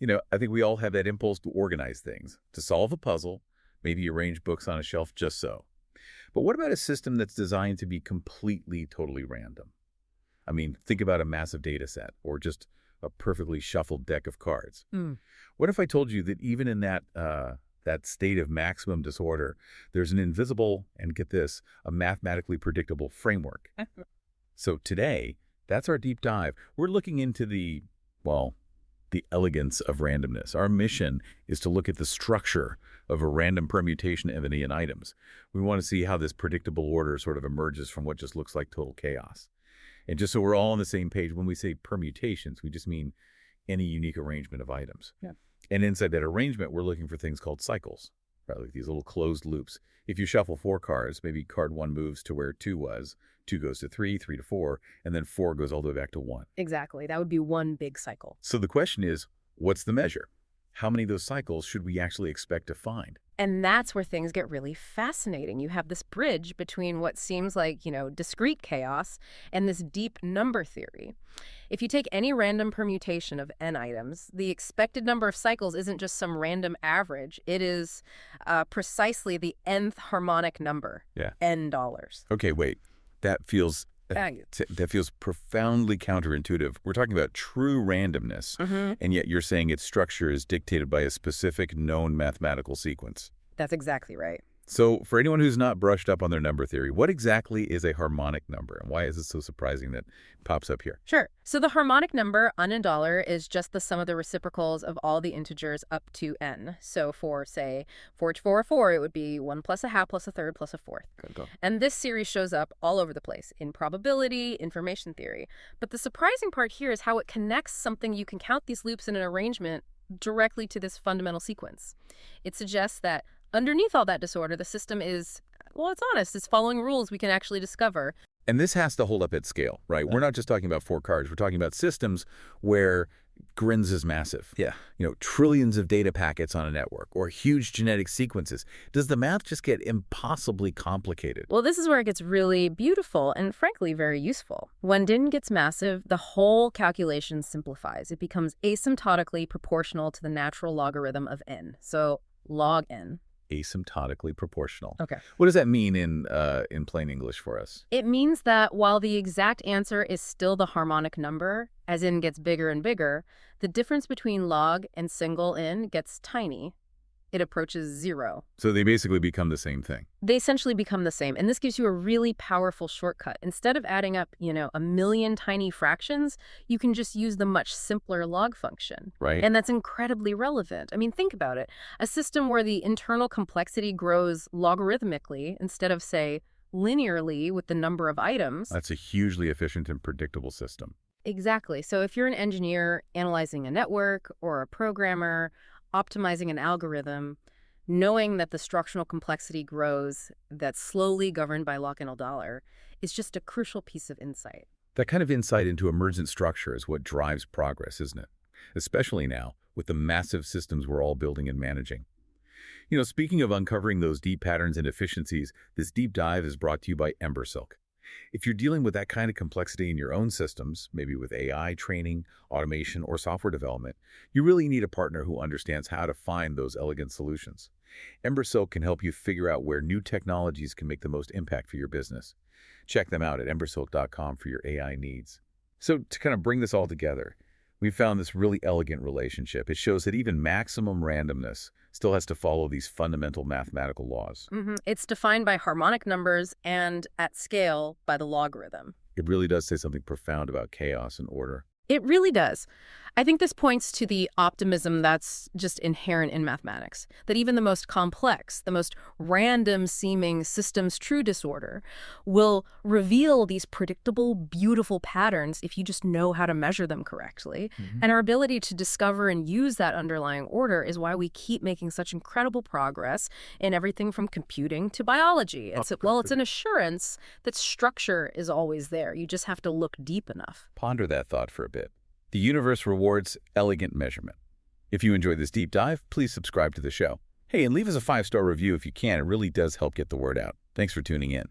I think we all have that impulse to organize things, to solve a puzzle, maybe arrange books on a shelf just so. But what about a system that's designed to be completely, totally random? I mean, think about a massive data set or just a perfectly shuffled deck of cards. Mm. What if I told you that even in that state of maximum disorder, there's an invisible, and get this, a mathematically predictable framework? So today, that's our deep dive. We're looking into the elegance of randomness. Our mission is to look at the structure of a random permutation of any items. We want to see how this predictable order sort of emerges from what just looks like total chaos. And just so we're all on the same page, when we say permutations, we just mean any unique arrangement of items. Yeah. And inside that arrangement, we're looking for things called cycles, right? Like these little closed loops. If you shuffle 4 cards, maybe card 1 moves to where 2 was, 2 goes to 3, 3 to 4, and then 4 goes all the way back to 1. Exactly. That would be one big cycle. So the question is, what's the measure? How many of those cycles should we actually expect to find? And that's where things get really fascinating. You have this bridge between what seems like, discrete chaos and this deep number theory. If you take any random permutation of n items, the expected number of cycles isn't just some random average. It is precisely the nth harmonic number, n dollars. Okay, wait. That feels profoundly counterintuitive. We're talking about true randomness, and yet you're saying its structure is dictated by a specific known mathematical sequence. That's exactly right. So for anyone who's not brushed up on their number theory, what exactly is a harmonic number, and why is it so surprising that it pops up here? Sure. So the harmonic number on a dollar is just the sum of the reciprocals of all the integers up to n. So for, say, 4 to 4 or 4, it would be 1 plus a half plus a third plus a fourth. Go. And this series shows up all over the place in probability, information theory. But the surprising part here is how it connects something you can count these loops in an arrangement directly to this fundamental sequence. It suggests that underneath all that disorder, the system is, it's honest. It's following rules we can actually discover. And this has to hold up at scale, right? We're not just talking about 4 cards. We're talking about systems where grins is massive. Yeah. Trillions of data packets on a network or huge genetic sequences. Does the math just get impossibly complicated? Well, this is where it gets really beautiful and, frankly, very useful. When DIN gets massive, the whole calculation simplifies. It becomes asymptotically proportional to the natural logarithm of n. So log n. Asymptotically proportional. Okay. What does that mean in plain English for us? It means that while the exact answer is still the harmonic number, as n gets bigger and bigger, the difference between log and single n gets tiny. It approaches 0. So they basically become the same thing. They essentially become the same. And this gives you a really powerful shortcut. Instead of adding up, a million tiny fractions, you can just use the much simpler log function. Right. And that's incredibly relevant. I mean, think about it. A system where the internal complexity grows logarithmically instead of, say, linearly with the number of items. That's a hugely efficient and predictable system. Exactly. So if you're an engineer analyzing a network or a programmer optimizing an algorithm, knowing that the structural complexity grows that's slowly governed by log n dollar is just a crucial piece of insight. That kind of insight into emergent structure is what drives progress, isn't it? Especially now with the massive systems we're all building and managing. Speaking of uncovering those deep patterns and efficiencies, this deep dive is brought to you by Embersilk. If you're dealing with that kind of complexity in your own systems, maybe with AI training, automation, or software development, you really need a partner who understands how to find those elegant solutions. Embersilk can help you figure out where new technologies can make the most impact for your business. Check them out at embersilk.com for your AI needs. So to kind of bring this all together, we found this really elegant relationship. It shows that even maximum randomness still has to follow these fundamental mathematical laws. It's defined by harmonic numbers and, at scale, by the logarithm. It really does say something profound about chaos and order. It really does. I think this points to the optimism that's just inherent in mathematics, that even the most complex, the most random-seeming system's true disorder will reveal these predictable, beautiful patterns if you just know how to measure them correctly. And our ability to discover and use that underlying order is why we keep making such incredible progress in everything from computing to biology. It's an assurance that structure is always there. You just have to look deep enough. Ponder that thought for a bit. The universe rewards elegant measurement. If you enjoyed this deep dive, please subscribe to the show. Hey, and leave us a 5-star review if you can. It really does help get the word out. Thanks for tuning in.